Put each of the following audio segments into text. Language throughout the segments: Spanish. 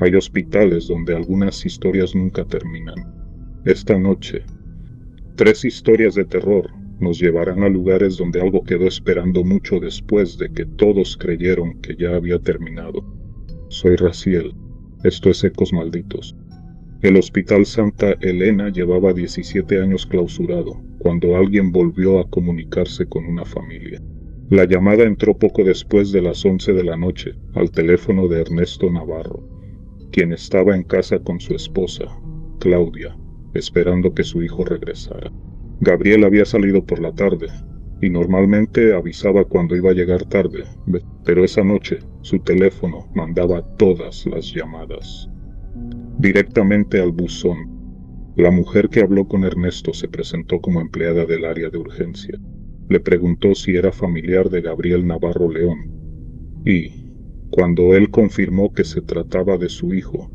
Hay hospitales donde algunas historias nunca terminan. Esta noche, 3 historias de terror nos llevarán a lugares donde algo quedó esperando mucho después de que todos creyeron que ya había terminado. Soy Raciel. Esto es Ecos Malditos. El Hospital Santa Elena llevaba 17 años clausurado, cuando alguien volvió a comunicarse con una familia. La llamada entró poco después de las 11 de la noche, al teléfono de Ernesto Navarro, quien estaba en casa con su esposa, Claudia, esperando que su hijo regresara. Gabriel había salido por la tarde, y normalmente avisaba cuando iba a llegar tarde, pero esa noche su teléfono mandaba todas las llamadas directamente al buzón. La mujer que habló con Ernesto se presentó como empleada del área de urgencia. Le preguntó si era familiar de Gabriel Navarro León, y, cuando él confirmó que se trataba de su hijo,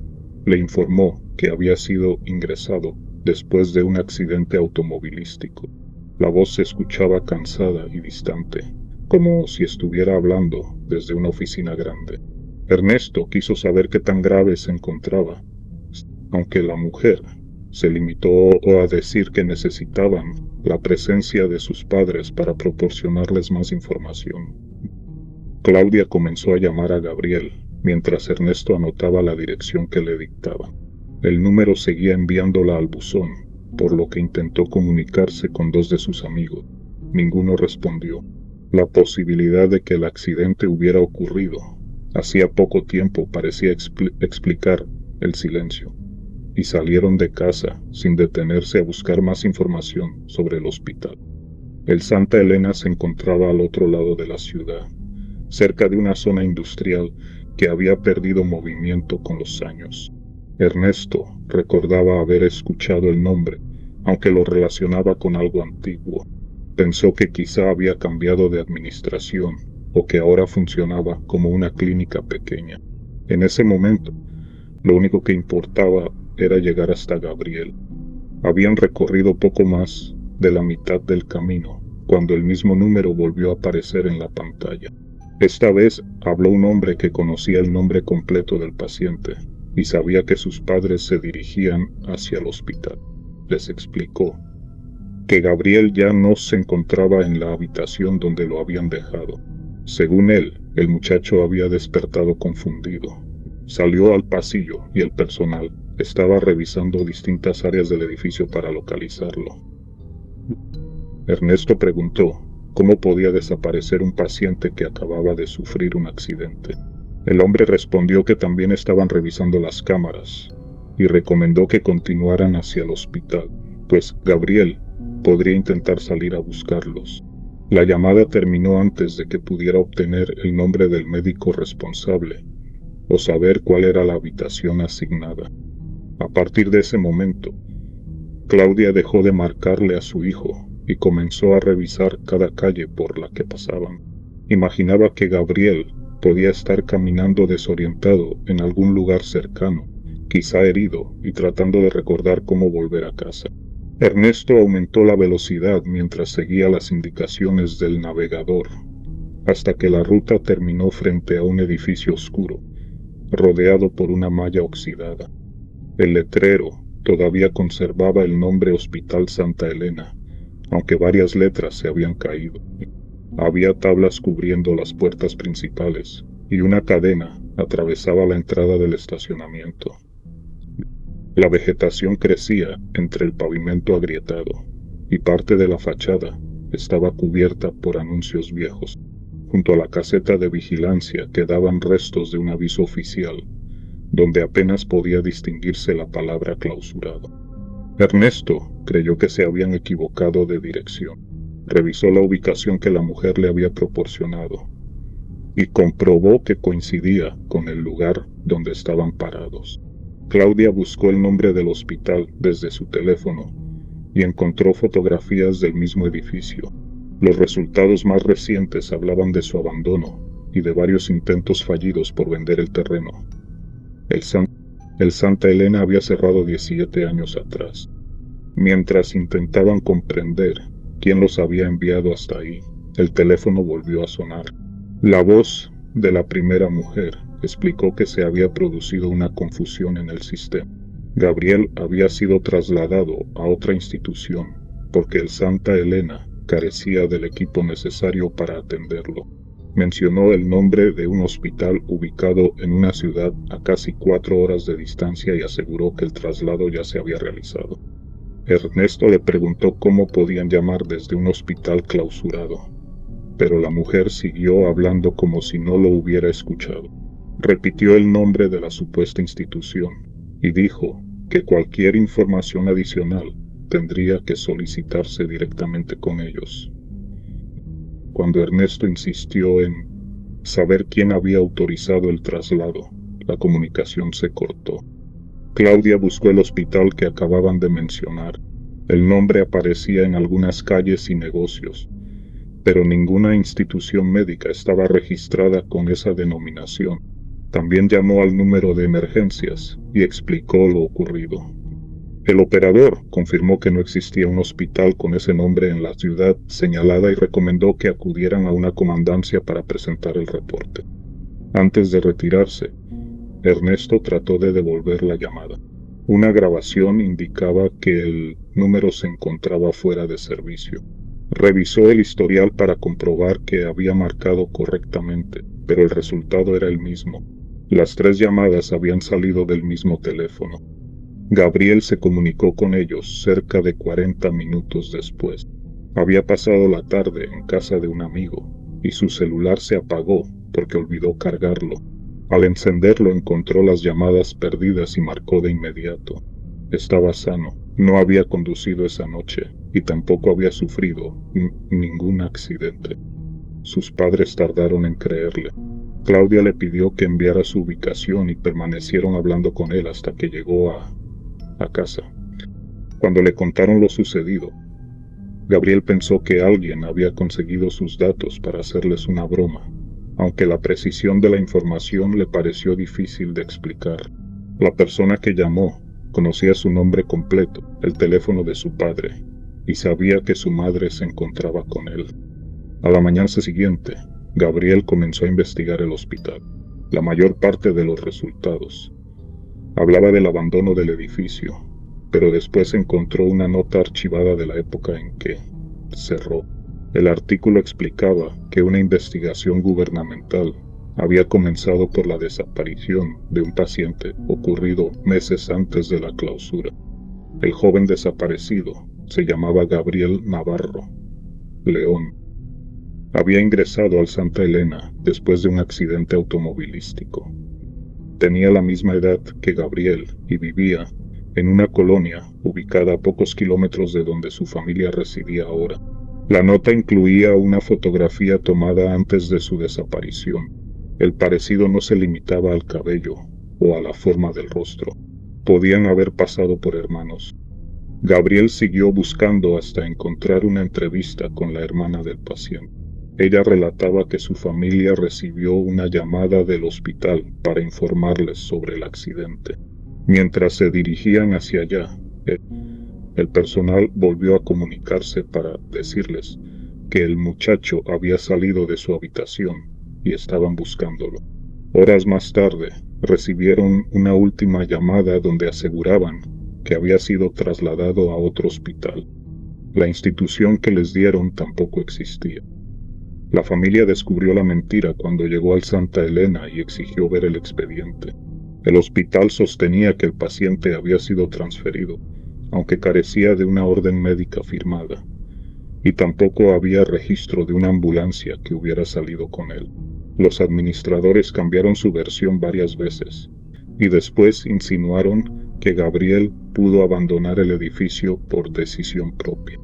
le informó que había sido ingresado después de un accidente automovilístico. La voz se escuchaba cansada y distante, como si estuviera hablando desde una oficina grande. Ernesto quiso saber qué tan grave se encontraba, aunque la mujer se limitó a decir que necesitaban la presencia de sus padres para proporcionarles más información. Claudia comenzó a llamar a Gabriel, mientras Ernesto anotaba la dirección que le dictaba. El número seguía enviándola al buzón, por lo que intentó comunicarse con 2 de sus amigos. Ninguno respondió. La posibilidad de que el accidente hubiera ocurrido hacía poco tiempo parecía explicar el silencio, y salieron de casa sin detenerse a buscar más información sobre el hospital. El Santa Elena se encontraba al otro lado de la ciudad, cerca de una zona industrial que había perdido movimiento con los años. Ernesto recordaba haber escuchado el nombre, aunque lo relacionaba con algo antiguo. Pensó que quizá había cambiado de administración o que ahora funcionaba como una clínica pequeña. En ese momento, lo único que importaba era llegar hasta Gabriel. Habían recorrido poco más de la mitad del camino cuando el mismo número volvió a aparecer en la pantalla. Esta vez habló un hombre que conocía el nombre completo del paciente y sabía que sus padres se dirigían hacia el hospital. Les explicó que Gabriel ya no se encontraba en la habitación donde lo habían dejado. Según él, el muchacho había despertado confundido. Salió al pasillo y el personal estaba revisando distintas áreas del edificio para localizarlo. Ernesto preguntó cómo podía desaparecer un paciente que acababa de sufrir un accidente. El hombre respondió que también estaban revisando las cámaras y recomendó que continuaran hacia el hospital, pues Gabriel podría intentar salir a buscarlos. La llamada terminó antes de que pudiera obtener el nombre del médico responsable o saber cuál era la habitación asignada. A partir de ese momento, Claudia dejó de marcarle a su hijo y comenzó a revisar cada calle por la que pasaban. Imaginaba que Gabriel podía estar caminando desorientado en algún lugar cercano, quizá herido y tratando de recordar cómo volver a casa. Ernesto aumentó la velocidad mientras seguía las indicaciones del navegador, hasta que la ruta terminó frente a un edificio oscuro, rodeado por una malla oxidada. El letrero todavía conservaba el nombre Hospital Santa Elena, aunque varias letras se habían caído. Había tablas cubriendo las puertas principales, y una cadena atravesaba la entrada del estacionamiento. La vegetación crecía entre el pavimento agrietado, y parte de la fachada estaba cubierta por anuncios viejos. Junto a la caseta de vigilancia quedaban restos de un aviso oficial, donde apenas podía distinguirse la palabra clausurado. Ernesto creyó que se habían equivocado de dirección. Revisó la ubicación que la mujer le había proporcionado y comprobó que coincidía con el lugar donde estaban parados. Claudia buscó el nombre del hospital desde su teléfono y encontró fotografías del mismo edificio. Los resultados más recientes hablaban de su abandono y de varios intentos fallidos por vender el terreno. El Santa Elena había cerrado 17 años atrás. Mientras intentaban comprender quién los había enviado hasta ahí, el teléfono volvió a sonar. La voz de la primera mujer explicó que se había producido una confusión en el sistema. Gabriel había sido trasladado a otra institución porque el Santa Elena carecía del equipo necesario para atenderlo. Mencionó el nombre de un hospital ubicado en una ciudad a casi 4 horas de distancia y aseguró que el traslado ya se había realizado. Ernesto le preguntó cómo podían llamar desde un hospital clausurado, pero la mujer siguió hablando como si no lo hubiera escuchado. Repitió el nombre de la supuesta institución y dijo que cualquier información adicional tendría que solicitarse directamente con ellos. Cuando Ernesto insistió en saber quién había autorizado el traslado, la comunicación se cortó. Claudia buscó el hospital que acababan de mencionar. El nombre aparecía en algunas calles y negocios, pero ninguna institución médica estaba registrada con esa denominación. También llamó al número de emergencias y explicó lo ocurrido. El operador confirmó que no existía un hospital con ese nombre en la ciudad señalada y recomendó que acudieran a una comandancia para presentar el reporte. Antes de retirarse, Ernesto trató de devolver la llamada. Una grabación indicaba que el número se encontraba fuera de servicio. Revisó el historial para comprobar que había marcado correctamente, pero el resultado era el mismo. Las 3 llamadas habían salido del mismo teléfono. Gabriel se comunicó con ellos cerca de 40 minutos después. Había pasado la tarde en casa de un amigo y su celular se apagó porque olvidó cargarlo. Al encenderlo encontró las llamadas perdidas y marcó de inmediato. Estaba sano, no había conducido esa noche y tampoco había sufrido ningún accidente. Sus padres tardaron en creerle. Claudia le pidió que enviara su ubicación y permanecieron hablando con él hasta que llegó a casa. Cuando le contaron lo sucedido, Gabriel pensó que alguien había conseguido sus datos para hacerles una broma, aunque la precisión de la información le pareció difícil de explicar. La persona que llamó conocía su nombre completo, el teléfono de su padre, y sabía que su madre se encontraba con él. A la mañana siguiente, Gabriel comenzó a investigar el hospital. La mayor parte de los resultados hablaba del abandono del edificio, pero después encontró una nota archivada de la época en que cerró. El artículo explicaba que una investigación gubernamental había comenzado por la desaparición de un paciente ocurrido meses antes de la clausura. El joven desaparecido se llamaba Gabriel Navarro León. Había ingresado al Santa Elena después de un accidente automovilístico. Tenía la misma edad que Gabriel y vivía en una colonia ubicada a pocos kilómetros de donde su familia residía ahora. La nota incluía una fotografía tomada antes de su desaparición. El parecido no se limitaba al cabello o a la forma del rostro. Podían haber pasado por hermanos. Gabriel siguió buscando hasta encontrar una entrevista con la hermana del paciente. Ella relataba que su familia recibió una llamada del hospital para informarles sobre el accidente. Mientras se dirigían hacia allá, el personal volvió a comunicarse para decirles que el muchacho había salido de su habitación y estaban buscándolo. Horas más tarde, recibieron una última llamada donde aseguraban que había sido trasladado a otro hospital. La institución que les dieron tampoco existía. La familia descubrió la mentira cuando llegó al Santa Elena y exigió ver el expediente. El hospital sostenía que el paciente había sido transferido, aunque carecía de una orden médica firmada, y tampoco había registro de una ambulancia que hubiera salido con él. Los administradores cambiaron su versión varias veces, y después insinuaron que Gabriel pudo abandonar el edificio por decisión propia.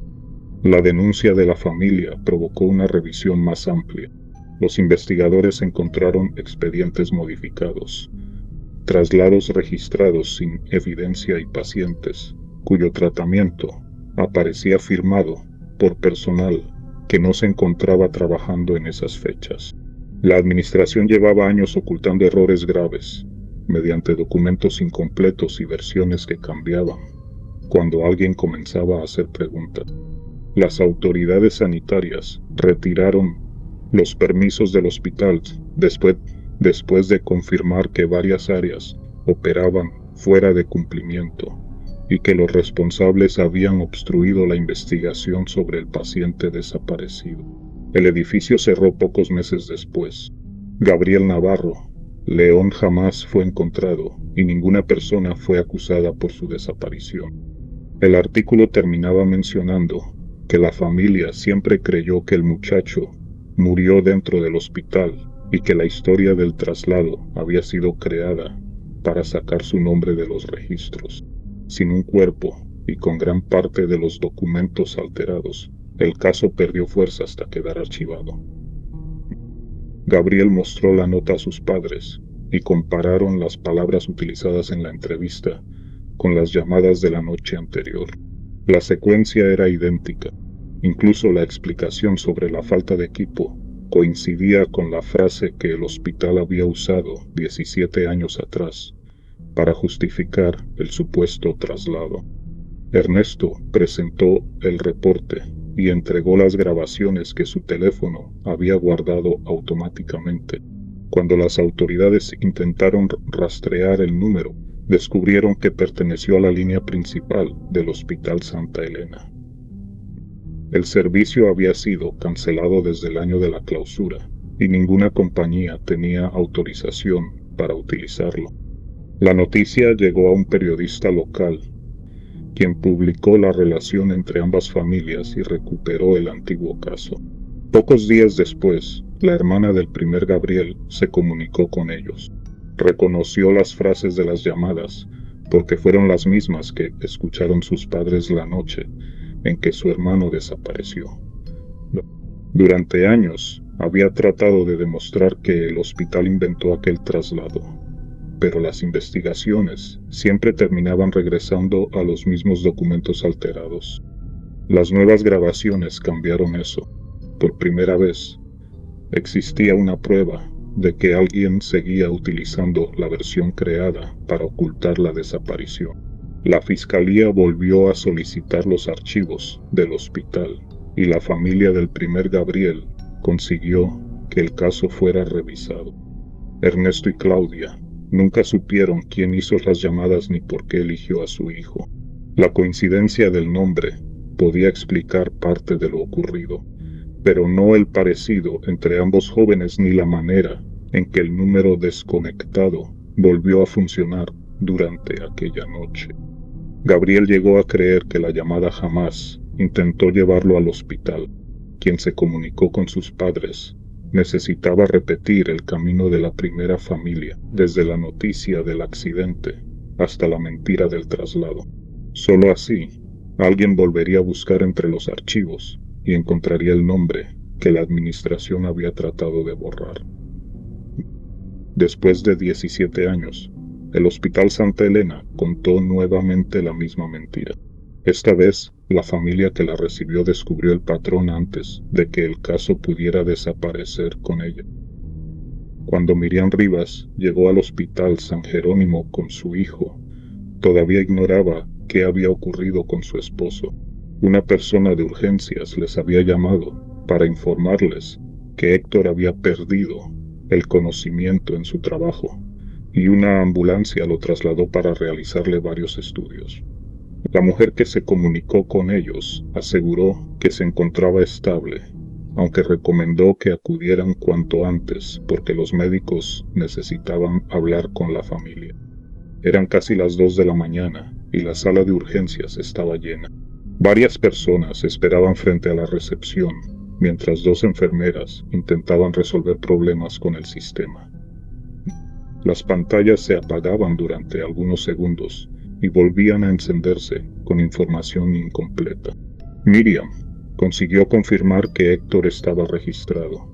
La denuncia de la familia provocó una revisión más amplia. Los investigadores encontraron expedientes modificados, traslados registrados sin evidencia y pacientes cuyo tratamiento aparecía firmado por personal que no se encontraba trabajando en esas fechas. La administración llevaba años ocultando errores graves, mediante documentos incompletos y versiones que cambiaban cuando alguien comenzaba a hacer preguntas. Las autoridades sanitarias retiraron los permisos del hospital después después de confirmar que varias áreas operaban fuera de cumplimiento y que los responsables habían obstruido la investigación sobre el paciente desaparecido. El edificio cerró pocos meses después. Gabriel Navarro León jamás fue encontrado y ninguna persona fue acusada por su desaparición. El artículo terminaba mencionando que la familia siempre creyó que el muchacho murió dentro del hospital y que la historia del traslado había sido creada para sacar su nombre de los registros. Sin un cuerpo y con gran parte de los documentos alterados, el caso perdió fuerza hasta quedar archivado. Gabriel mostró la nota a sus padres y compararon las palabras utilizadas en la entrevista con las llamadas de la noche anterior. La secuencia era idéntica. Incluso la explicación sobre la falta de equipo coincidía con la frase que el hospital había usado 17 años atrás para justificar el supuesto traslado. Ernesto presentó el reporte y entregó las grabaciones que su teléfono había guardado automáticamente. Cuando las autoridades intentaron rastrear el número, descubrieron que perteneció a la línea principal del Hospital Santa Elena. El servicio había sido cancelado desde el año de la clausura y ninguna compañía tenía autorización para utilizarlo. La noticia llegó a un periodista local, quien publicó la relación entre ambas familias y recuperó el antiguo caso. Pocos días después, la hermana del primer Gabriel se comunicó con ellos. Reconoció las frases de las llamadas porque fueron las mismas que escucharon sus padres la noche en que su hermano desapareció. Durante años había tratado de demostrar que el hospital inventó aquel traslado, pero las investigaciones siempre terminaban regresando a los mismos documentos alterados. Las nuevas grabaciones cambiaron eso. Por primera vez, existía una prueba de que alguien seguía utilizando la versión creada para ocultar la desaparición. La fiscalía volvió a solicitar los archivos del hospital y la familia del primer Gabriel consiguió que el caso fuera revisado. Ernesto y Claudia nunca supieron quién hizo las llamadas ni por qué eligió a su hijo. La coincidencia del nombre podía explicar parte de lo ocurrido, pero no el parecido entre ambos jóvenes ni la manera en que el número desconectado volvió a funcionar durante aquella noche. Gabriel llegó a creer que la llamada jamás intentó llevarlo al hospital. Quien se comunicó con sus padres necesitaba repetir el camino de la primera familia, desde la noticia del accidente hasta la mentira del traslado. Solo así, alguien volvería a buscar entre los archivos y encontraría el nombre que la administración había tratado de borrar. Después de 17 años, el Hospital Santa Elena contó nuevamente la misma mentira. Esta vez, la familia que la recibió descubrió el patrón antes de que el caso pudiera desaparecer con ella. Cuando Miriam Rivas llegó al Hospital San Jerónimo con su hijo, todavía ignoraba qué había ocurrido con su esposo. Una persona de urgencias les había llamado para informarles que Héctor había perdido el conocimiento en su trabajo y una ambulancia lo trasladó para realizarle varios estudios. La mujer que se comunicó con ellos aseguró que se encontraba estable, aunque recomendó que acudieran cuanto antes porque los médicos necesitaban hablar con la familia. Eran casi las 2 de la mañana y la sala de urgencias estaba llena. Varias personas esperaban frente a la recepción, mientras 2 enfermeras intentaban resolver problemas con el sistema. Las pantallas se apagaban durante algunos segundos y volvían a encenderse con información incompleta. Miriam consiguió confirmar que Héctor estaba registrado,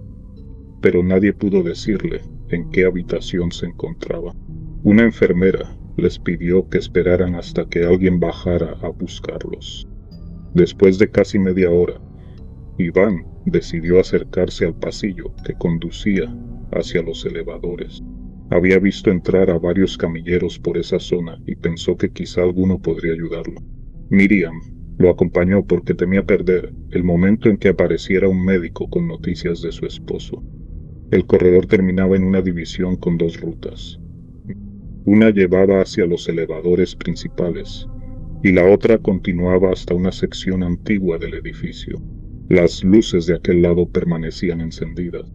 pero nadie pudo decirle en qué habitación se encontraba. Una enfermera les pidió que esperaran hasta que alguien bajara a buscarlos. Después de casi media hora, Iván decidió acercarse al pasillo que conducía hacia los elevadores. Había visto entrar a varios camilleros por esa zona y pensó que quizá alguno podría ayudarlo. Miriam lo acompañó porque temía perder el momento en que apareciera un médico con noticias de su esposo. El corredor terminaba en una división con dos rutas. Una llevaba hacia los elevadores principales y la otra continuaba hasta una sección antigua del edificio. Las luces de aquel lado permanecían encendidas,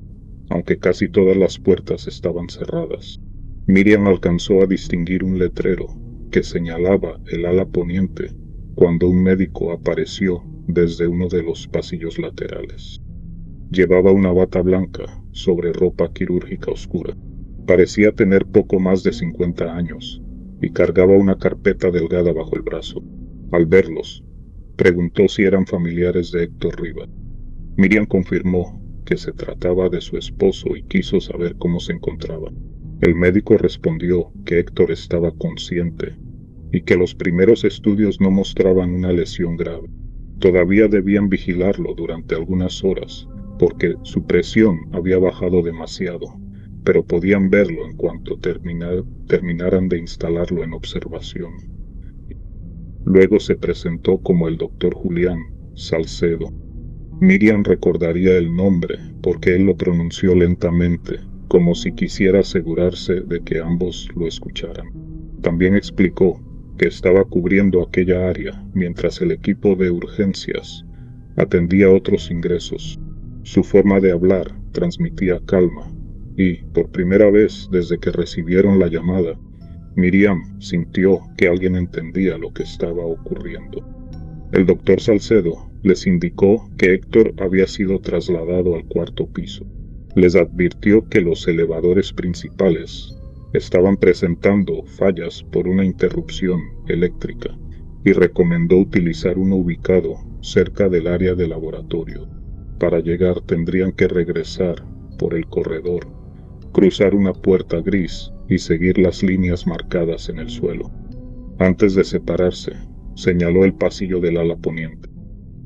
aunque casi todas las puertas estaban cerradas. Miriam alcanzó a distinguir un letrero que señalaba el ala poniente cuando un médico apareció desde uno de los pasillos laterales. Llevaba una bata blanca sobre ropa quirúrgica oscura. Parecía tener poco más de 50 años y cargaba una carpeta delgada bajo el brazo. Al verlos, preguntó si eran familiares de Héctor Rivas. Miriam confirmó que se trataba de su esposo y quiso saber cómo se encontraba. El médico respondió que Héctor estaba consciente y que los primeros estudios no mostraban una lesión grave. Todavía debían vigilarlo durante algunas horas porque su presión había bajado demasiado, pero podían verlo en cuanto terminaran de instalarlo en observación. Luego se presentó como el doctor Julián Salcedo. Miriam recordaría el nombre porque él lo pronunció lentamente, como si quisiera asegurarse de que ambos lo escucharan. También explicó que estaba cubriendo aquella área mientras el equipo de urgencias atendía otros ingresos. Su forma de hablar transmitía calma y, por primera vez desde que recibieron la llamada, Miriam sintió que alguien entendía lo que estaba ocurriendo. El doctor Salcedo les indicó que Héctor había sido trasladado al cuarto piso. Les advirtió que los elevadores principales estaban presentando fallas por una interrupción eléctrica y recomendó utilizar uno ubicado cerca del área de laboratorio. Para llegar tendrían que regresar por el corredor, cruzar una puerta gris y seguir las líneas marcadas en el suelo. Antes de separarse, señaló el pasillo del ala poniente.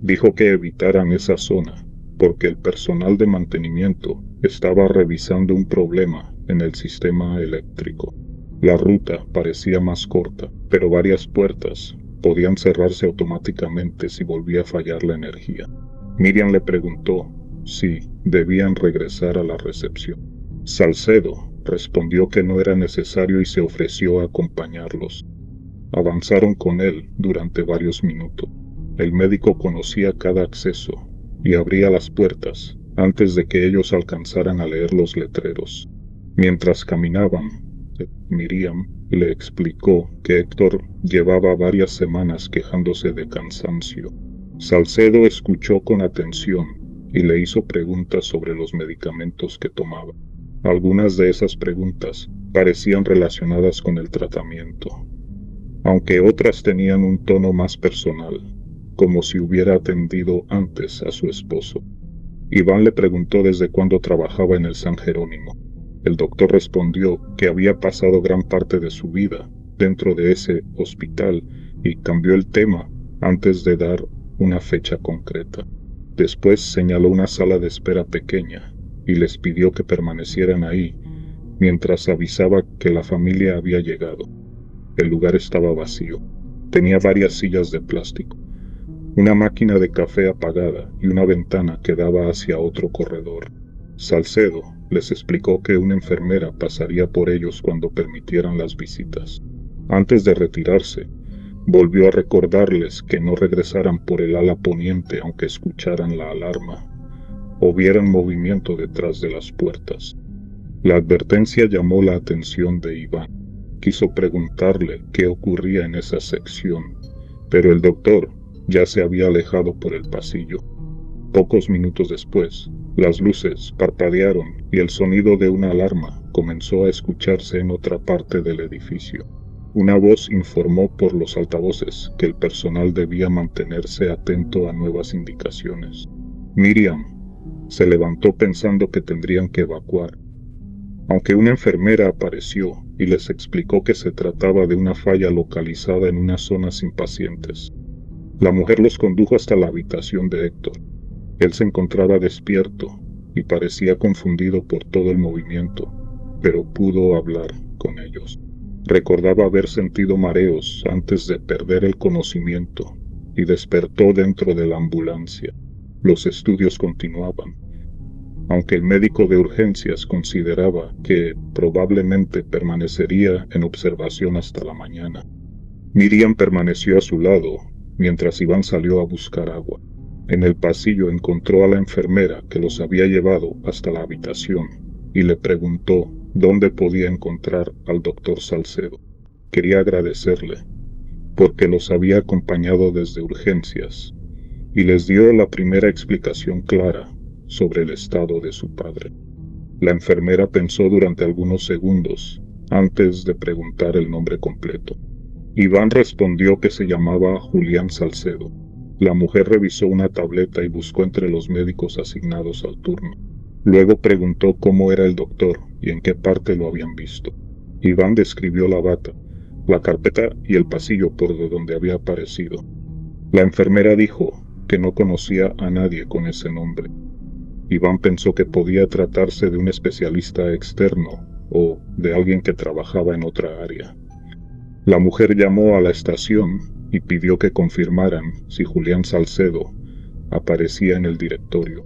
Dijo que evitaran esa zona porque el personal de mantenimiento estaba revisando un problema en el sistema eléctrico. La ruta parecía más corta, pero varias puertas podían cerrarse automáticamente si volvía a fallar la energía. Miriam le preguntó si debían regresar a la recepción. Salcedo respondió que no era necesario y se ofreció a acompañarlos. Avanzaron con él durante varios minutos. El médico conocía cada acceso y abría las puertas antes de que ellos alcanzaran a leer los letreros. Mientras caminaban, Miriam le explicó que Héctor llevaba varias semanas quejándose de cansancio. Salcedo escuchó con atención y le hizo preguntas sobre los medicamentos que tomaba. Algunas de esas preguntas parecían relacionadas con el tratamiento, aunque otras tenían un tono más personal, como si hubiera atendido antes a su esposo. Iván le preguntó desde cuándo trabajaba en el San Jerónimo. El doctor respondió que había pasado gran parte de su vida dentro de ese hospital y cambió el tema antes de dar una fecha concreta. Después señaló una sala de espera pequeña y les pidió que permanecieran ahí mientras avisaba que la familia había llegado. El lugar estaba vacío. Tenía varias sillas de plástico, una máquina de café apagada y una ventana que daba hacia otro corredor. Salcedo les explicó que una enfermera pasaría por ellos cuando permitieran las visitas. Antes de retirarse, volvió a recordarles que no regresaran por el ala poniente aunque escucharan la alarma o vieran movimiento detrás de las puertas. La advertencia llamó la atención de Iván. Quiso preguntarle qué ocurría en esa sección, pero el doctor ya se había alejado por el pasillo. Pocos minutos después, las luces parpadearon y el sonido de una alarma comenzó a escucharse en otra parte del edificio. Una voz informó por los altavoces que el personal debía mantenerse atento a nuevas indicaciones. Miriam se levantó pensando que tendrían que evacuar, aunque una enfermera apareció y les explicó que se trataba de una falla localizada en una zona sin pacientes. La mujer los condujo hasta la habitación de Héctor. Él se encontraba despierto y parecía confundido por todo el movimiento, pero pudo hablar con ellos. Recordaba haber sentido mareos antes de perder el conocimiento y despertó dentro de la ambulancia. Los estudios continuaban. aunque el médico de urgencias consideraba que probablemente permanecería en observación hasta la mañana. Miriam permaneció a su lado mientras Iván salió a buscar agua. En el pasillo encontró a la enfermera que los había llevado hasta la habitación y le preguntó dónde podía encontrar al doctor Salcedo. Quería agradecerle porque los había acompañado desde urgencias y les dio la primera explicación clara sobre el estado de su padre. La enfermera pensó durante algunos segundos antes de preguntar el nombre completo. Iván respondió que se llamaba Julián Salcedo. La mujer revisó una tableta y buscó entre los médicos asignados al turno. Luego preguntó cómo era el doctor y en qué parte lo habían visto. Iván describió la bata, la carpeta y el pasillo por donde había aparecido. La enfermera dijo que no conocía a nadie con ese nombre. Iván pensó que podía tratarse de un especialista externo o de alguien que trabajaba en otra área. La mujer llamó a la estación y pidió que confirmaran si Julián Salcedo aparecía en el directorio.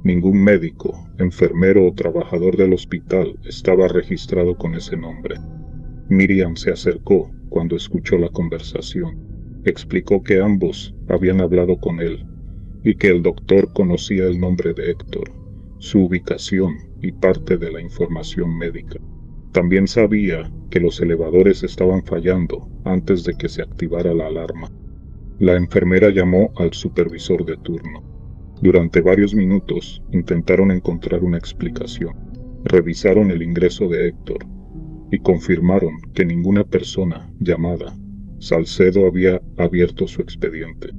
Ningún médico, enfermero o trabajador del hospital estaba registrado con ese nombre. Miriam se acercó cuando escuchó la conversación. Explicó que ambos habían hablado con él y que el doctor conocía el nombre de Héctor, su ubicación y parte de la información médica. También sabía que los elevadores estaban fallando antes de que se activara la alarma. La enfermera llamó al supervisor de turno. Durante varios minutos intentaron encontrar una explicación. Revisaron el ingreso de Héctor y confirmaron que ninguna persona llamada Salcedo había abierto su expediente.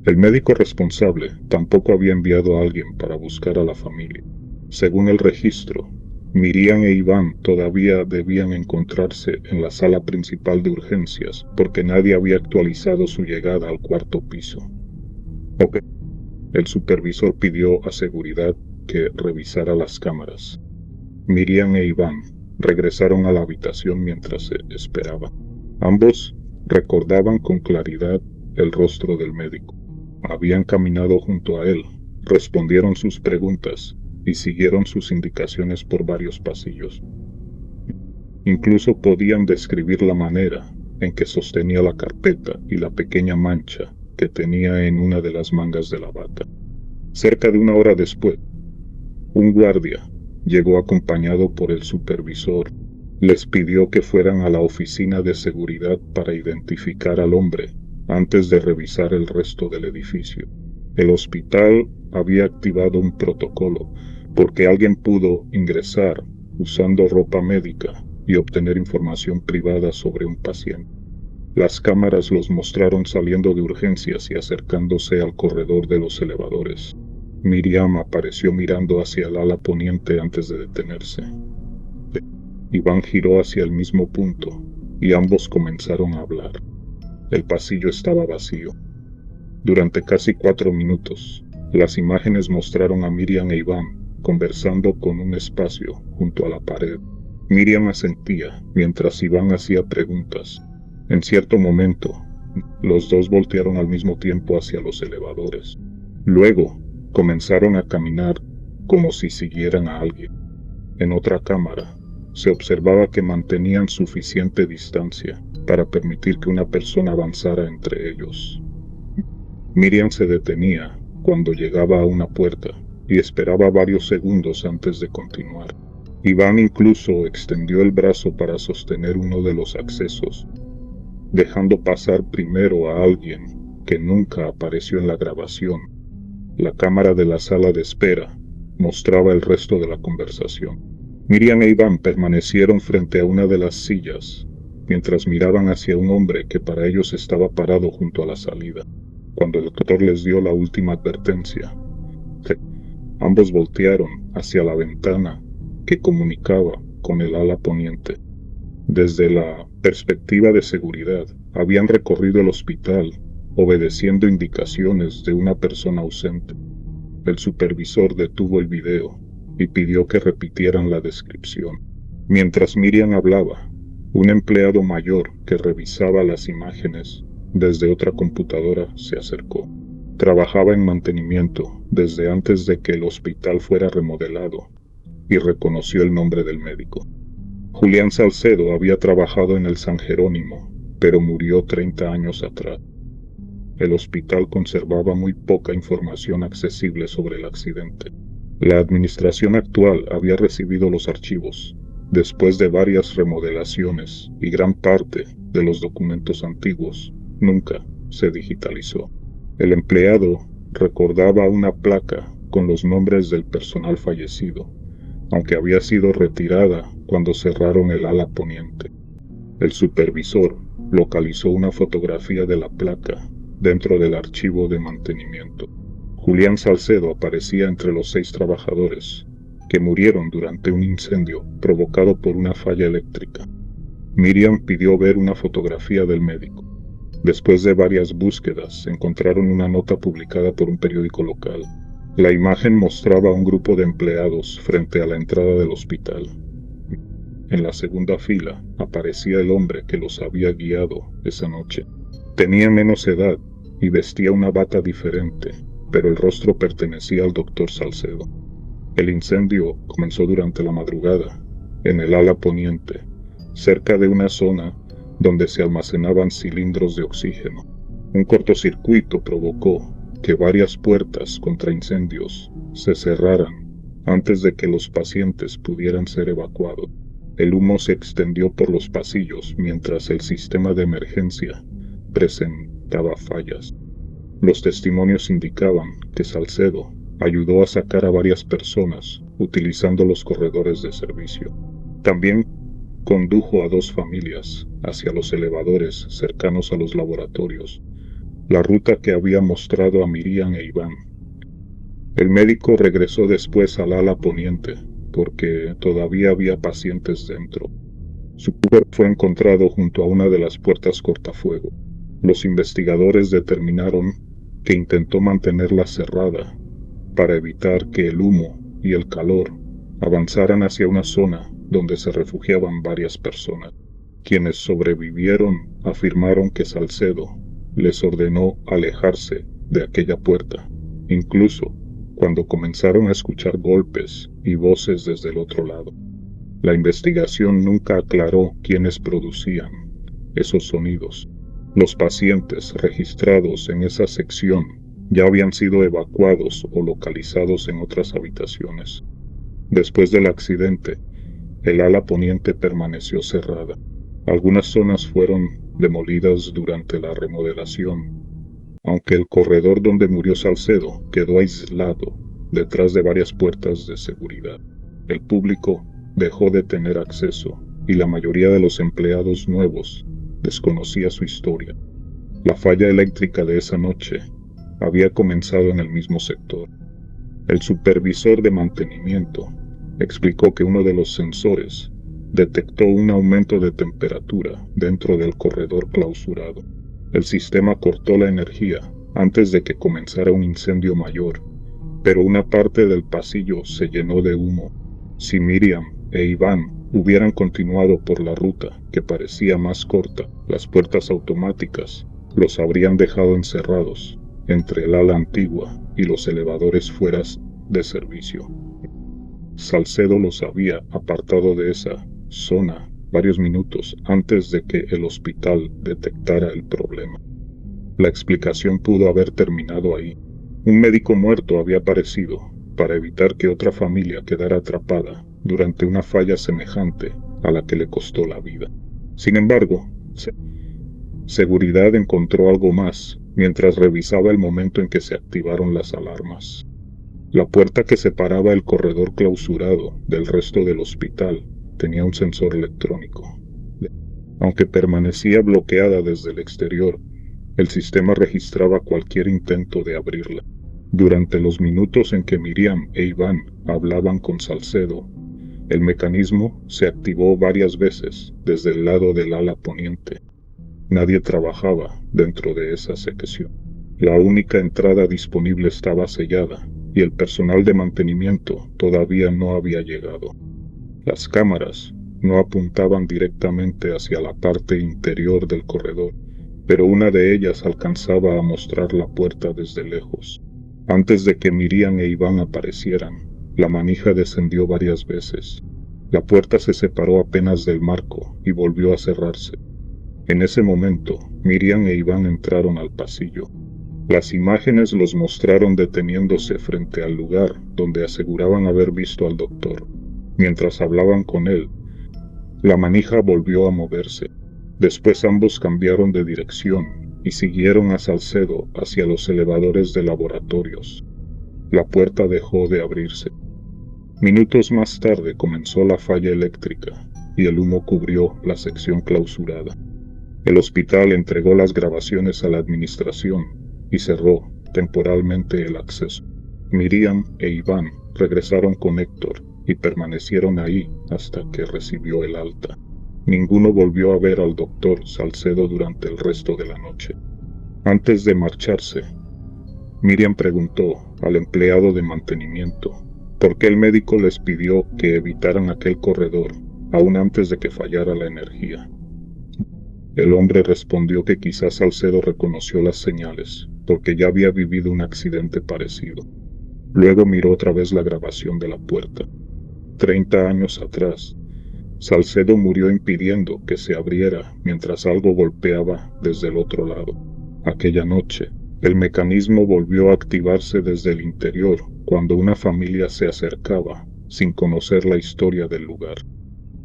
El médico responsable tampoco había enviado a alguien para buscar a la familia. Según el registro, Miriam e Iván todavía debían encontrarse en la sala principal de urgencias porque nadie había actualizado su llegada al cuarto piso. Ok. El supervisor pidió a seguridad que revisara las cámaras. Miriam e Iván regresaron a la habitación mientras se esperaban. Ambos recordaban con claridad el rostro del médico. Habían caminado junto a él, respondieron sus preguntas y siguieron sus indicaciones por varios pasillos. Incluso podían describir la manera en que sostenía la carpeta y la pequeña mancha que tenía en una de las mangas de la bata. Cerca de una hora después, un guardia llegó acompañado por el supervisor. Les pidió que fueran a la oficina de seguridad para identificar al hombre antes de revisar el resto del edificio. El hospital había activado un protocolo porque alguien pudo ingresar usando ropa médica y obtener información privada sobre un paciente. Las cámaras los mostraron saliendo de urgencias y acercándose al corredor de los elevadores. Miriam apareció mirando hacia el ala poniente antes de detenerse. Iván giró hacia el mismo punto y ambos comenzaron a hablar. El pasillo estaba vacío. Durante casi 4 minutos, las imágenes mostraron a Miriam e Iván conversando con un espacio junto a la pared. Miriam asentía mientras Iván hacía preguntas. En cierto momento, los dos voltearon al mismo tiempo hacia los elevadores. Luego, comenzaron a caminar como si siguieran a alguien. En otra cámara, se observaba que mantenían suficiente distancia para permitir que una persona avanzara entre ellos. Miriam se detenía cuando llegaba a una puerta y esperaba varios segundos antes de continuar. Iván incluso extendió el brazo para sostener uno de los accesos, dejando pasar primero a alguien que nunca apareció en la grabación. La cámara de la sala de espera mostraba el resto de la conversación. Miriam e Iván permanecieron frente a una de las sillas, mientras miraban hacia un hombre que para ellos estaba parado junto a la salida. Cuando el doctor les dio la última advertencia, ambos voltearon hacia la ventana que comunicaba con el ala poniente. Desde la perspectiva de seguridad, habían recorrido el hospital obedeciendo indicaciones de una persona ausente. El supervisor detuvo el video y pidió que repitieran la descripción. Mientras Miriam hablaba, un empleado mayor que revisaba las imágenes desde otra computadora se acercó. Trabajaba en mantenimiento desde antes de que el hospital fuera remodelado y reconoció el nombre del médico. Julián Salcedo había trabajado en el San Jerónimo, pero murió 30 años atrás. El hospital conservaba muy poca información accesible sobre el accidente. La administración actual había recibido los archivos, después de varias remodelaciones, y gran parte de los documentos antiguos nunca se digitalizó. El empleado recordaba una placa con los nombres del personal fallecido, aunque había sido retirada cuando cerraron el ala poniente. El supervisor localizó una fotografía de la placa dentro del archivo de mantenimiento. Julián Salcedo aparecía entre los 6 trabajadores que murieron durante un incendio provocado por una falla eléctrica. Miriam pidió ver una fotografía del médico. Después de varias búsquedas, encontraron una nota publicada por un periódico local. La imagen mostraba a un grupo de empleados frente a la entrada del hospital. En la segunda fila aparecía el hombre que los había guiado esa noche. Tenía menos edad y vestía una bata diferente, pero el rostro pertenecía al doctor Salcedo. El incendio comenzó durante la madrugada, en el ala poniente, cerca de una zona donde se almacenaban cilindros de oxígeno. Un cortocircuito provocó que varias puertas contra incendios se cerraran antes de que los pacientes pudieran ser evacuados. El humo se extendió por los pasillos mientras el sistema de emergencia presentaba fallas. Los testimonios indicaban que Salcedo ayudó a sacar a varias personas utilizando los corredores de servicio. También condujo a 2 familias hacia los elevadores cercanos a los laboratorios, la ruta que había mostrado a Miriam e Iván. El médico regresó después al ala poniente porque todavía había pacientes dentro. Su cuerpo fue encontrado junto a una de las puertas cortafuego. Los investigadores determinaron que intentó mantenerla cerrada para evitar que el humo y el calor avanzaran hacia una zona donde se refugiaban varias personas. Quienes sobrevivieron afirmaron que Salcedo les ordenó alejarse de aquella puerta, incluso cuando comenzaron a escuchar golpes y voces desde el otro lado. La investigación nunca aclaró quiénes producían esos sonidos. Los pacientes registrados en esa sección ya habían sido evacuados o localizados en otras habitaciones. Después del accidente, el ala poniente permaneció cerrada. Algunas zonas fueron demolidas durante la remodelación, aunque el corredor donde murió Salcedo quedó aislado detrás de varias puertas de seguridad. El público dejó de tener acceso y la mayoría de los empleados nuevos desconocía su historia. La falla eléctrica de esa noche había comenzado en el mismo sector. El supervisor de mantenimiento explicó que uno de los sensores detectó un aumento de temperatura dentro del corredor clausurado. El sistema cortó la energía antes de que comenzara un incendio mayor, pero una parte del pasillo se llenó de humo. Si Miriam e Iván hubieran continuado por la ruta que parecía más corta, las puertas automáticas los habrían dejado encerrados entre el ala antigua y los elevadores fuera de servicio. Salcedo los había apartado de esa zona varios minutos antes de que el hospital detectara el problema. La explicación pudo haber terminado ahí. Un médico muerto había aparecido para evitar que otra familia quedara atrapada durante una falla semejante a la que le costó la vida. Sin embargo, seguridad encontró algo más mientras revisaba el momento en que se activaron las alarmas. La puerta que separaba el corredor clausurado del resto del hospital tenía un sensor electrónico. Aunque permanecía bloqueada desde el exterior, el sistema registraba cualquier intento de abrirla. Durante los minutos en que Miriam e Iván hablaban con Salcedo, el mecanismo se activó varias veces desde el lado del ala poniente. Nadie trabajaba dentro de esa sección. La única entrada disponible estaba sellada y el personal de mantenimiento todavía no había llegado. Las cámaras no apuntaban directamente hacia la parte interior del corredor, pero una de ellas alcanzaba a mostrar la puerta desde lejos. Antes de que Miriam e Iván aparecieran, la manija descendió varias veces. La puerta se separó apenas del marco y volvió a cerrarse. En ese momento, Miriam e Iván entraron al pasillo. Las imágenes los mostraron deteniéndose frente al lugar donde aseguraban haber visto al doctor. Mientras hablaban con él, la manija volvió a moverse. Después ambos cambiaron de dirección y siguieron a Salcedo hacia los elevadores de laboratorios. La puerta dejó de abrirse. Minutos más tarde comenzó la falla eléctrica y el humo cubrió la sección clausurada. El hospital entregó las grabaciones a la administración y cerró temporalmente el acceso. Miriam e Iván regresaron con Héctor y permanecieron ahí hasta que recibió el alta. Ninguno volvió a ver al doctor Salcedo durante el resto de la noche. Antes de marcharse, Miriam preguntó al empleado de mantenimiento por qué el médico les pidió que evitaran aquel corredor aún antes de que fallara la energía. El hombre respondió que quizás Salcedo reconoció las señales porque ya había vivido un accidente parecido. Luego miró otra vez la grabación de la puerta. 30 años atrás, Salcedo murió impidiendo que se abriera mientras algo golpeaba desde el otro lado. Aquella noche, el mecanismo volvió a activarse desde el interior cuando una familia se acercaba sin conocer la historia del lugar.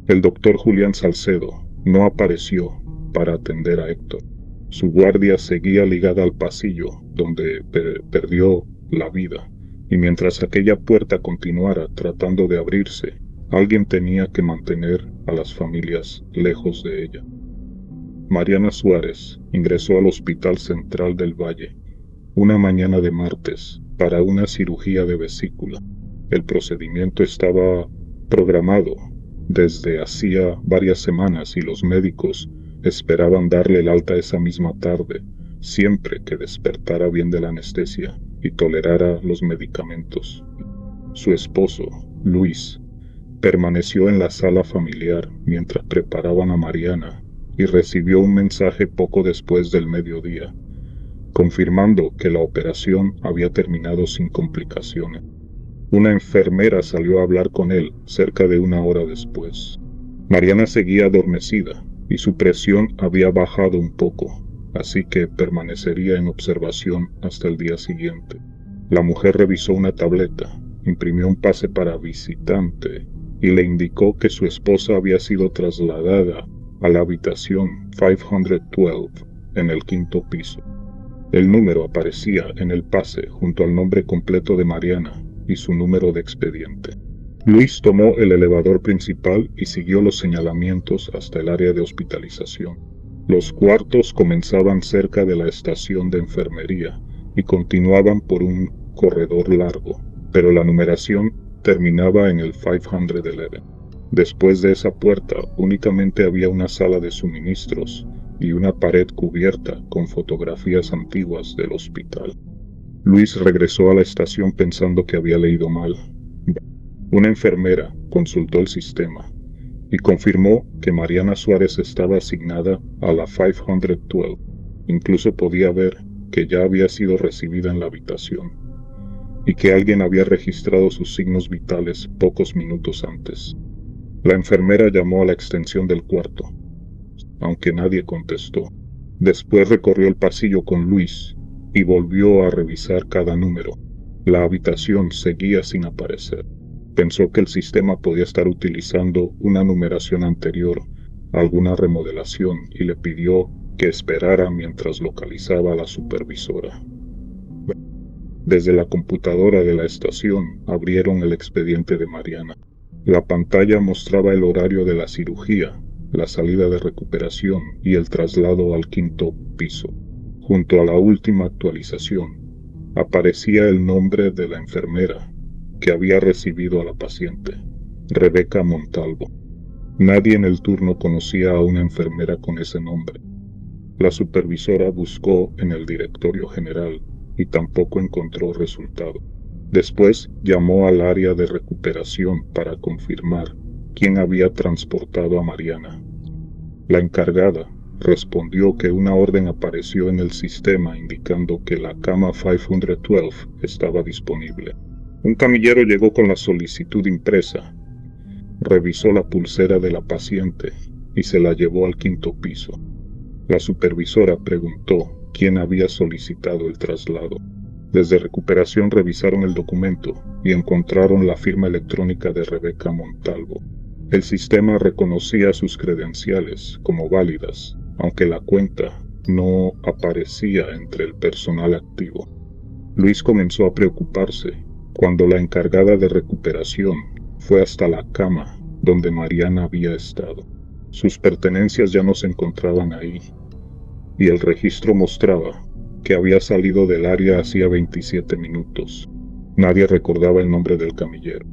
El doctor Julián Salcedo no apareció para atender a Héctor. Su guardia seguía ligada al pasillo donde perdió la vida, y mientras aquella puerta continuara tratando de abrirse, alguien tenía que mantener a las familias lejos de ella. Mariana Suárez ingresó al Hospital Central del Valle una mañana de martes para una cirugía de vesícula. El procedimiento estaba programado desde hacía varias semanas y los médicos esperaban darle el alta esa misma tarde, siempre que despertara bien de la anestesia y tolerara los medicamentos. Su esposo, Luis, permaneció en la sala familiar mientras preparaban a Mariana y recibió un mensaje poco después del mediodía, confirmando que la operación había terminado sin complicaciones. Una enfermera salió a hablar con él cerca de una hora después. Mariana seguía adormecida y su presión había bajado un poco, así que permanecería en observación hasta el día siguiente. La mujer revisó una tableta, imprimió un pase para visitante y le indicó que su esposa había sido trasladada a la habitación 512 en el 5º piso. El número aparecía en el pase junto al nombre completo de Mariana y su número de expediente. Luis tomó el elevador principal y siguió los señalamientos hasta el área de hospitalización. Los cuartos comenzaban cerca de la estación de enfermería y continuaban por un corredor largo, pero la numeración terminaba en el 511. Después de esa puerta únicamente había una sala de suministros y una pared cubierta con fotografías antiguas del hospital. Luis regresó a la estación pensando que había leído mal. Una enfermera consultó el sistema y confirmó que Mariana Suárez estaba asignada a la 512. Incluso podía ver que ya había sido recibida en la habitación y que alguien había registrado sus signos vitales pocos minutos antes. La enfermera llamó a la extensión del cuarto, aunque nadie contestó. Después recorrió el pasillo con Luis y volvió a revisar cada número. La habitación seguía sin aparecer. Pensó que el sistema podía estar utilizando una numeración anterior a alguna remodelación y le pidió que esperara mientras localizaba a la supervisora. Desde la computadora de la estación abrieron el expediente de Mariana. La pantalla mostraba el horario de la cirugía, la salida de recuperación y el traslado al 5º piso. Junto a la última actualización, aparecía el nombre de la enfermera que había recibido a la paciente, Rebeca Montalvo. Nadie en el turno conocía a una enfermera con ese nombre. La supervisora buscó en el directorio general y tampoco encontró resultado. Después llamó al área de recuperación para confirmar quién había transportado a Mariana. La encargada respondió que una orden apareció en el sistema indicando que la cama 512 estaba disponible. Un camillero llegó con la solicitud impresa, revisó la pulsera de la paciente y se la llevó al 5º piso. La supervisora preguntó quién había solicitado el traslado. Desde recuperación revisaron el documento y encontraron la firma electrónica de Rebecca Montalvo. El sistema reconocía sus credenciales como válidas, aunque la cuenta no aparecía entre el personal activo. Luis comenzó a preocuparse cuando la encargada de recuperación fue hasta la cama donde Mariana había estado. Sus pertenencias ya no se encontraban ahí, y el registro mostraba que había salido del área hacía 27 minutos. Nadie recordaba el nombre del camillero.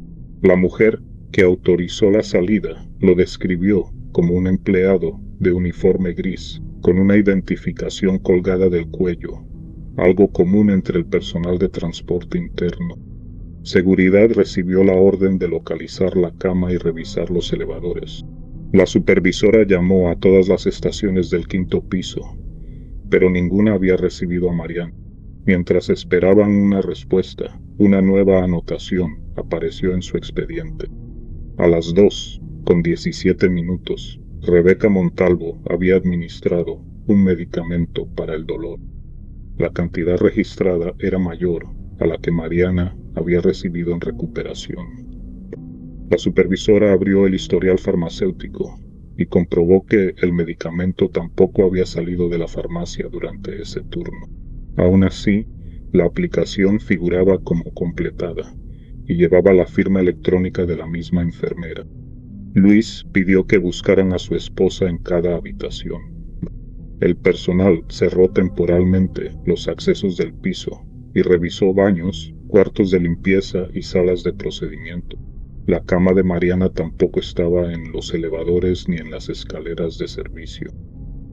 La mujer que autorizó la salida lo describió como un empleado de uniforme gris, con una identificación colgada del cuello, algo común entre el personal de transporte interno. Seguridad recibió la orden de localizar la cama y revisar los elevadores. La supervisora llamó a todas las estaciones del 5º piso, pero ninguna había recibido a Mariana. Mientras esperaban una respuesta, una nueva anotación apareció en su expediente. A las 2:17 minutos, Rebecca Montalvo había administrado un medicamento para el dolor. La cantidad registrada era mayor a la que Mariana había recibido en recuperación. La supervisora abrió el historial farmacéutico y comprobó que el medicamento tampoco había salido de la farmacia durante ese turno. Aún así, la aplicación figuraba como completada y llevaba la firma electrónica de la misma enfermera. Luis pidió que buscaran a su esposa en cada habitación. El personal cerró temporalmente los accesos del piso y revisó baños, cuartos de limpieza y salas de procedimiento. La cama de Mariana tampoco estaba en los elevadores ni en las escaleras de servicio.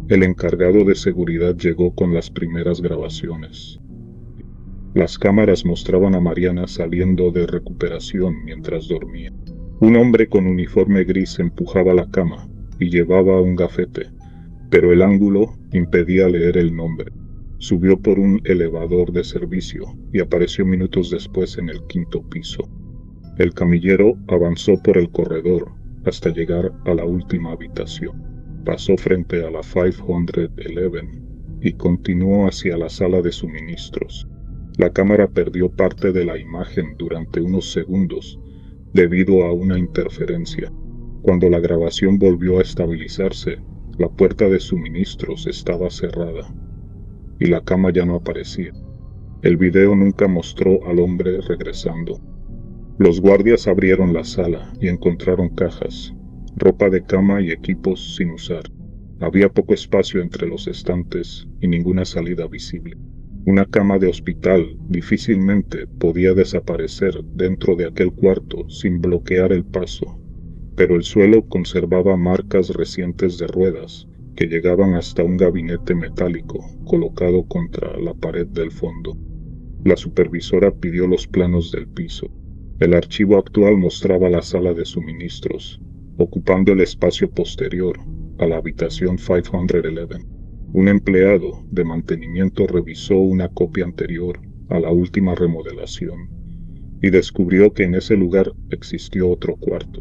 El encargado de seguridad llegó con las primeras grabaciones. Las cámaras mostraban a Mariana saliendo de recuperación mientras dormía. Un hombre con uniforme gris empujaba la cama y llevaba un gafete, pero el ángulo impedía leer el nombre. Subió por un elevador de servicio y apareció minutos después en el 5º piso. El camillero avanzó por el corredor hasta llegar a la última habitación. Pasó frente a la 511 y continuó hacia la sala de suministros. La cámara perdió parte de la imagen durante unos segundos debido a una interferencia. Cuando la grabación volvió a estabilizarse, la puerta de suministros estaba cerrada y la cama ya no aparecía. El video nunca mostró al hombre regresando. Los guardias abrieron la sala y encontraron cajas, ropa de cama y equipos sin usar. Había poco espacio entre los estantes y ninguna salida visible. Una cama de hospital difícilmente podía desaparecer dentro de aquel cuarto sin bloquear el paso, pero el suelo conservaba marcas recientes de ruedas que llegaban hasta un gabinete metálico colocado contra la pared del fondo. La supervisora pidió los planos del piso. El archivo actual mostraba la sala de suministros, ocupando el espacio posterior a la habitación 511. Un empleado de mantenimiento revisó una copia anterior a la última remodelación y descubrió que en ese lugar existió otro cuarto.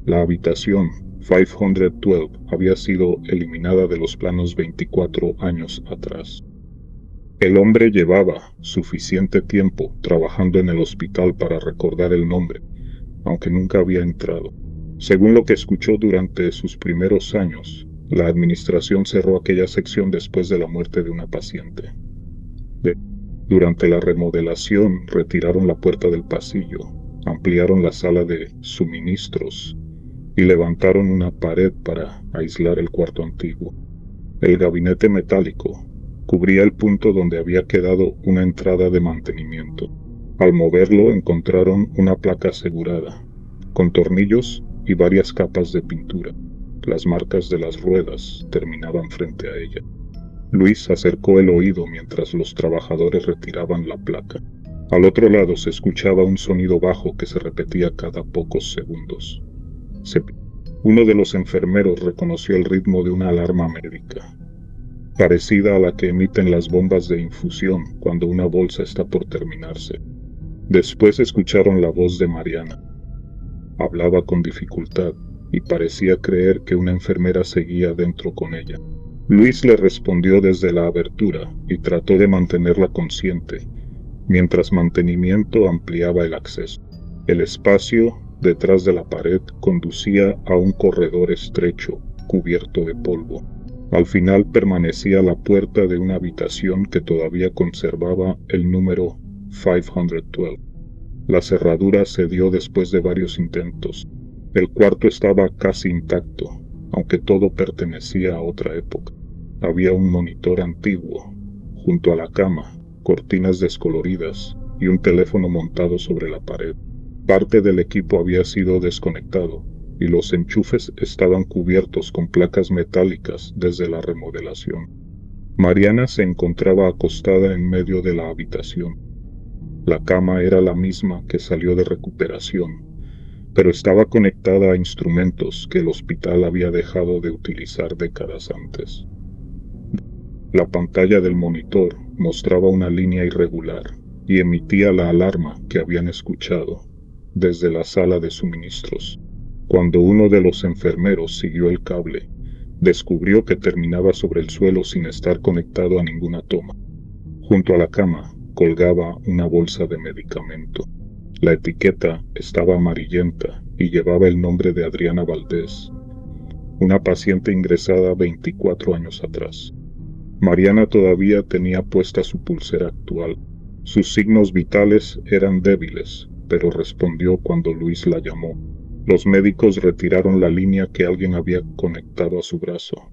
La habitación 512 había sido eliminada de los planos 24 años atrás. El hombre llevaba suficiente tiempo trabajando en el hospital para recordar el nombre, aunque nunca había entrado. Según lo que escuchó durante sus primeros años, la administración cerró aquella sección después de la muerte de una paciente. Durante la remodelación retiraron la puerta del pasillo, ampliaron la sala de suministros y levantaron una pared para aislar el cuarto antiguo. El gabinete metálico cubría el punto donde había quedado una entrada de mantenimiento. Al moverlo encontraron una placa asegurada, con tornillos y varias capas de pintura. Las marcas de las ruedas terminaban frente a ella. Luis acercó el oído mientras los trabajadores retiraban la placa. Al otro lado se escuchaba un sonido bajo que se repetía cada pocos segundos. Uno de los enfermeros reconoció el ritmo de una alarma médica parecida a la que emiten las bombas de infusión cuando una bolsa está por terminarse. Después escucharon la voz de Mariana. Hablaba con dificultad y parecía creer que una enfermera seguía dentro con ella. Luis le respondió desde la abertura y trató de mantenerla consciente, mientras mantenimiento ampliaba el acceso. El espacio detrás de la pared conducía a un corredor estrecho, cubierto de polvo. Al final permanecía la puerta de una habitación que todavía conservaba el número 512. La cerradura cedió después de varios intentos. El cuarto estaba casi intacto, aunque todo pertenecía a otra época. Había un monitor antiguo, junto a la cama, cortinas descoloridas y un teléfono montado sobre la pared. Parte del equipo había sido desconectado y los enchufes estaban cubiertos con placas metálicas desde la remodelación. Mariana se encontraba acostada en medio de la habitación. La cama era la misma que salió de recuperación, pero estaba conectada a instrumentos que el hospital había dejado de utilizar décadas antes. La pantalla del monitor mostraba una línea irregular y emitía la alarma que habían escuchado desde la sala de suministros. Cuando uno de los enfermeros siguió el cable, descubrió que terminaba sobre el suelo sin estar conectado a ninguna toma. Junto a la cama colgaba una bolsa de medicamento. La etiqueta estaba amarillenta y llevaba el nombre de Adriana Valdés, una paciente ingresada 24 años atrás. Mariana todavía tenía puesta su pulsera actual. Sus signos vitales eran débiles, pero respondió cuando Luis la llamó. Los médicos retiraron la línea que alguien había conectado a su brazo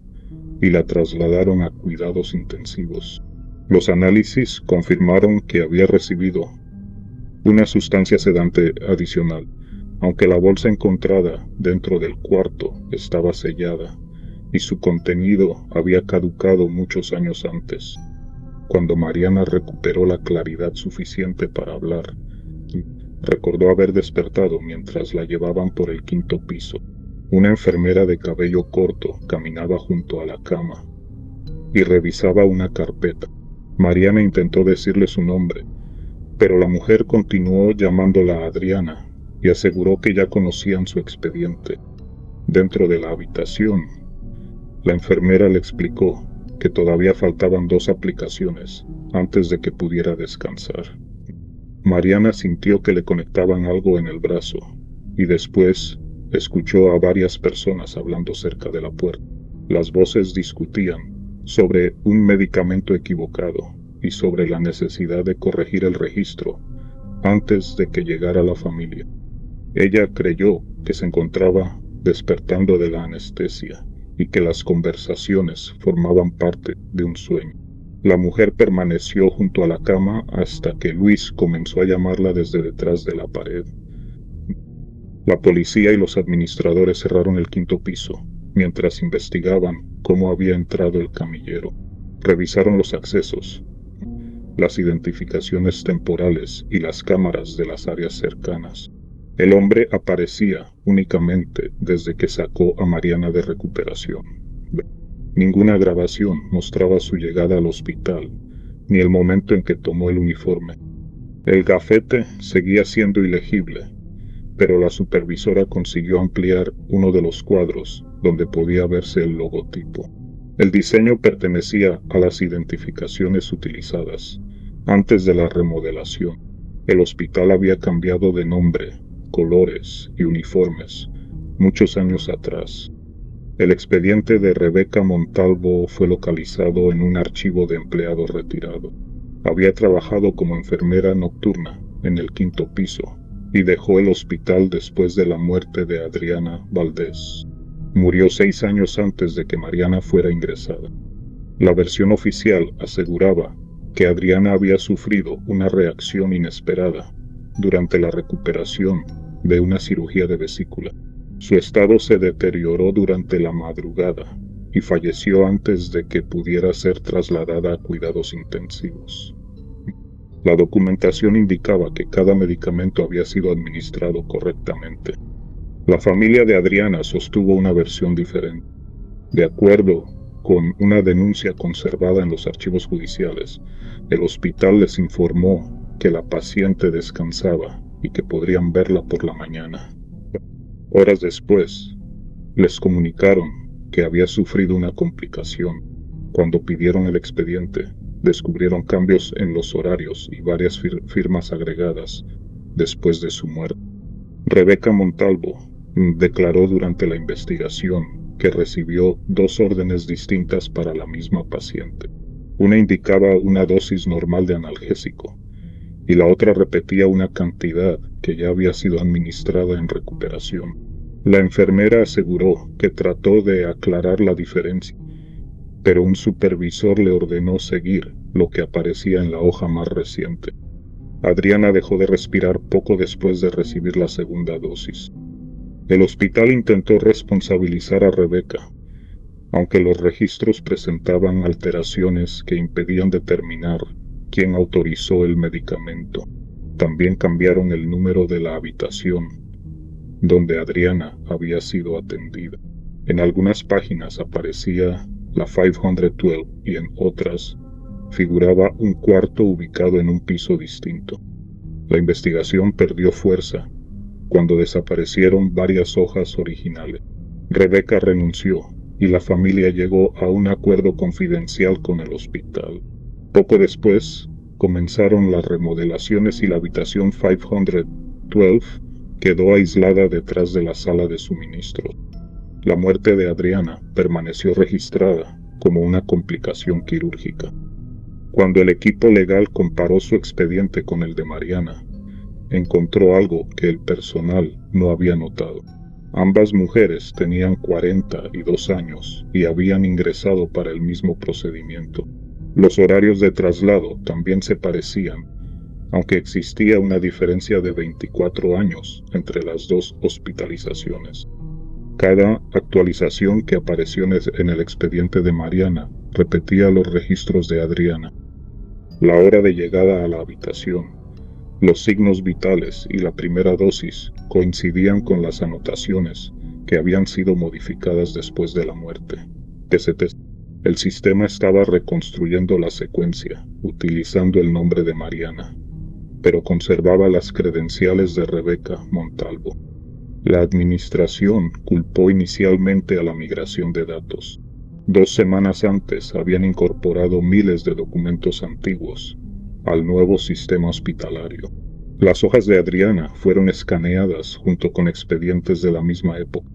y la trasladaron a cuidados intensivos. Los análisis confirmaron que había recibido una sustancia sedante adicional, aunque la bolsa encontrada dentro del cuarto estaba sellada y su contenido había caducado muchos años antes. Cuando Mariana recuperó la claridad suficiente para hablar, recordó haber despertado mientras la llevaban por el 5º piso. Una enfermera de cabello corto caminaba junto a la cama y revisaba una carpeta. Mariana intentó decirle su nombre, pero la mujer continuó llamándola Adriana y aseguró que ya conocían su expediente. Dentro de la habitación, la enfermera le explicó que todavía faltaban 2 aplicaciones antes de que pudiera descansar. Mariana sintió que le conectaban algo en el brazo y después escuchó a varias personas hablando cerca de la puerta. Las voces discutían sobre un medicamento equivocado y sobre la necesidad de corregir el registro antes de que llegara la familia. Ella creyó que se encontraba despertando de la anestesia y que las conversaciones formaban parte de un sueño. La mujer permaneció junto a la cama hasta que Luis comenzó a llamarla desde detrás de la pared. La policía y los administradores cerraron el 5º piso, mientras investigaban cómo había entrado el camillero. Revisaron los accesos, las identificaciones temporales y las cámaras de las áreas cercanas. El hombre aparecía únicamente desde que sacó a Mariana de recuperación. Ninguna grabación mostraba su llegada al hospital, ni el momento en que tomó el uniforme. El gafete seguía siendo ilegible, pero la supervisora consiguió ampliar uno de los cuadros donde podía verse el logotipo. El diseño pertenecía a las identificaciones utilizadas antes de la remodelación. El hospital había cambiado de nombre, colores y uniformes muchos años atrás. El expediente de Rebeca Montalvo fue localizado en un archivo de empleado retirado. Había trabajado como enfermera nocturna en el 5º piso y dejó el hospital después de la muerte de Adriana Valdés. Murió 6 años antes de que Mariana fuera ingresada. La versión oficial aseguraba que Adriana había sufrido una reacción inesperada durante la recuperación de una cirugía de vesícula. Su estado se deterioró durante la madrugada y falleció antes de que pudiera ser trasladada a cuidados intensivos. La documentación indicaba que cada medicamento había sido administrado correctamente. La familia de Adriana sostuvo una versión diferente. De acuerdo con una denuncia conservada en los archivos judiciales, el hospital les informó que la paciente descansaba y que podrían verla por la mañana. Horas después, les comunicaron que había sufrido una complicación. Cuando pidieron el expediente, descubrieron cambios en los horarios y varias firmas agregadas después de su muerte. Rebecca Montalvo declaró durante la investigación que recibió 2 órdenes distintas para la misma paciente. Una indicaba una dosis normal de analgésico y la otra repetía una cantidad que ya había sido administrada en recuperación. La enfermera aseguró que trató de aclarar la diferencia, pero un supervisor le ordenó seguir lo que aparecía en la hoja más reciente. Adriana dejó de respirar poco después de recibir la segunda dosis. El hospital intentó responsabilizar a Rebecca, aunque los registros presentaban alteraciones que impedían determinar quién autorizó el medicamento. También cambiaron el número de la habitación donde Adriana había sido atendida. En algunas páginas aparecía la 512 y en otras figuraba un cuarto ubicado en un piso distinto. La investigación perdió fuerza cuando desaparecieron varias hojas originales. Rebecca renunció y la familia llegó a un acuerdo confidencial con el hospital. Poco después, comenzaron las remodelaciones y la habitación 512 quedó aislada detrás de la sala de suministros. La muerte de Adriana permaneció registrada como una complicación quirúrgica. Cuando el equipo legal comparó su expediente con el de Mariana, encontró algo que el personal no había notado. Ambas mujeres tenían 42 años y habían ingresado para el mismo procedimiento. Los horarios de traslado también se parecían, aunque existía una diferencia de 24 años entre las dos hospitalizaciones. Cada actualización que apareció en el expediente de Mariana repetía los registros de Adriana. La hora de llegada a la habitación, los signos vitales y la primera dosis coincidían con las anotaciones que habían sido modificadas después de la muerte. El sistema estaba reconstruyendo la secuencia, utilizando el nombre de Mariana, pero conservaba las credenciales de Rebecca Montalvo. La administración culpó inicialmente a la migración de datos. 2 semanas antes habían incorporado miles de documentos antiguos al nuevo sistema hospitalario. Las hojas de Adriana fueron escaneadas junto con expedientes de la misma época,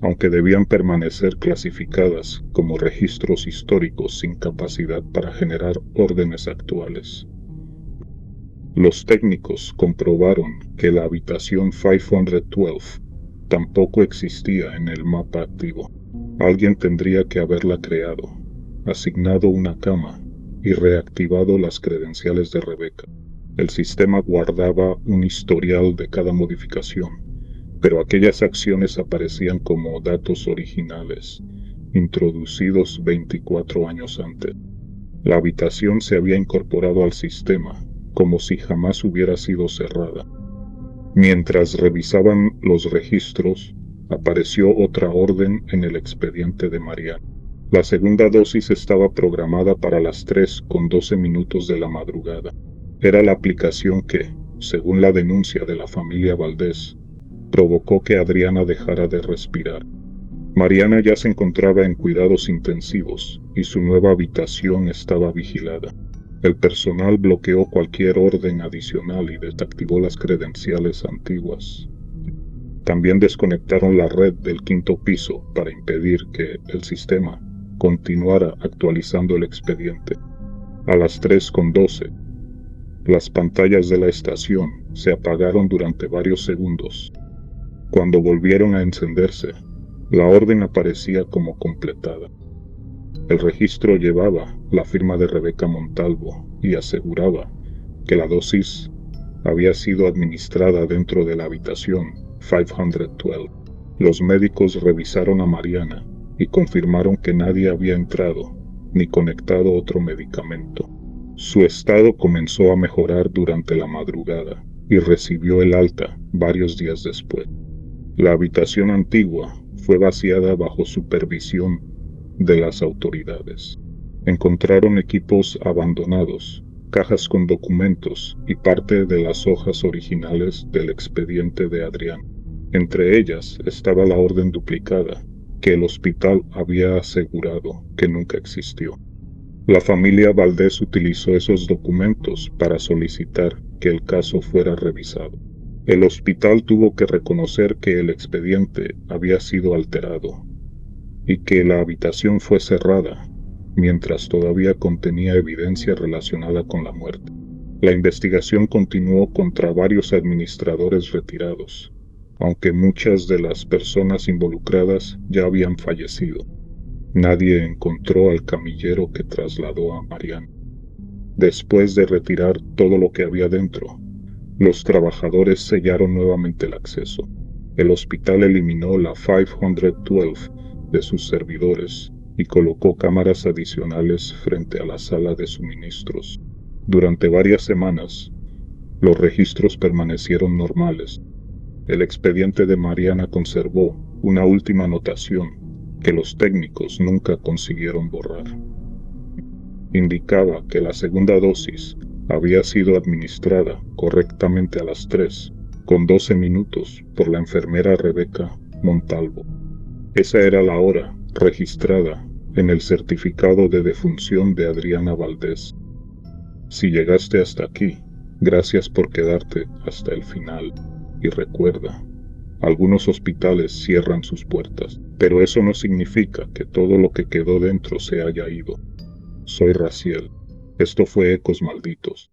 aunque debían permanecer clasificadas como registros históricos sin capacidad para generar órdenes actuales. Los técnicos comprobaron que la habitación 512 tampoco existía en el mapa activo. Alguien tendría que haberla creado, asignado una cama y reactivado las credenciales de Rebecca. El sistema guardaba un historial de cada modificación, pero aquellas acciones aparecían como datos originales, introducidos 24 años antes. La habitación se había incorporado al sistema, como si jamás hubiera sido cerrada. Mientras revisaban los registros, apareció otra orden en el expediente de Mariana. La segunda dosis estaba programada para las 3:12 de la madrugada. Era la aplicación que, según la denuncia de la familia Valdés, provocó que Adriana dejara de respirar. Mariana ya se encontraba en cuidados intensivos y su nueva habitación estaba vigilada. El personal bloqueó cualquier orden adicional y desactivó las credenciales antiguas. También desconectaron la red del 5º piso para impedir que el sistema continuara actualizando el expediente. A las 3:12, las pantallas de la estación se apagaron durante varios segundos. Cuando volvieron a encenderse, la orden aparecía como completada. El registro llevaba la firma de Rebecca Montalvo y aseguraba que la dosis había sido administrada dentro de la habitación 512. Los médicos revisaron a Mariana y confirmaron que nadie había entrado ni conectado otro medicamento. Su estado comenzó a mejorar durante la madrugada y recibió el alta varios días después. La habitación antigua fue vaciada bajo supervisión de las autoridades. Encontraron equipos abandonados, cajas con documentos y parte de las hojas originales del expediente de Adrián. Entre ellas estaba la orden duplicada, que el hospital había asegurado que nunca existió. La familia Valdés utilizó esos documentos para solicitar que el caso fuera revisado. El hospital tuvo que reconocer que el expediente había sido alterado y que la habitación fue cerrada, mientras todavía contenía evidencia relacionada con la muerte. La investigación continuó contra varios administradores retirados, aunque muchas de las personas involucradas ya habían fallecido. Nadie encontró al camillero que trasladó a Mariana. Después de retirar todo lo que había dentro, los trabajadores sellaron nuevamente el acceso. El hospital eliminó la 512 de sus servidores y colocó cámaras adicionales frente a la sala de suministros. Durante varias semanas, los registros permanecieron normales. El expediente de Mariana conservó una última anotación que los técnicos nunca consiguieron borrar. Indicaba que la segunda dosis había sido administrada correctamente a las 3:12 minutos por la enfermera Rebeca Montalvo. Esa era la hora registrada en el certificado de defunción de Adriana Valdés. Si llegaste hasta aquí, gracias por quedarte hasta el final. Y recuerda, algunos hospitales cierran sus puertas, pero eso no significa que todo lo que quedó dentro se haya ido. Soy Raciel. Esto fue Ecos Malditos.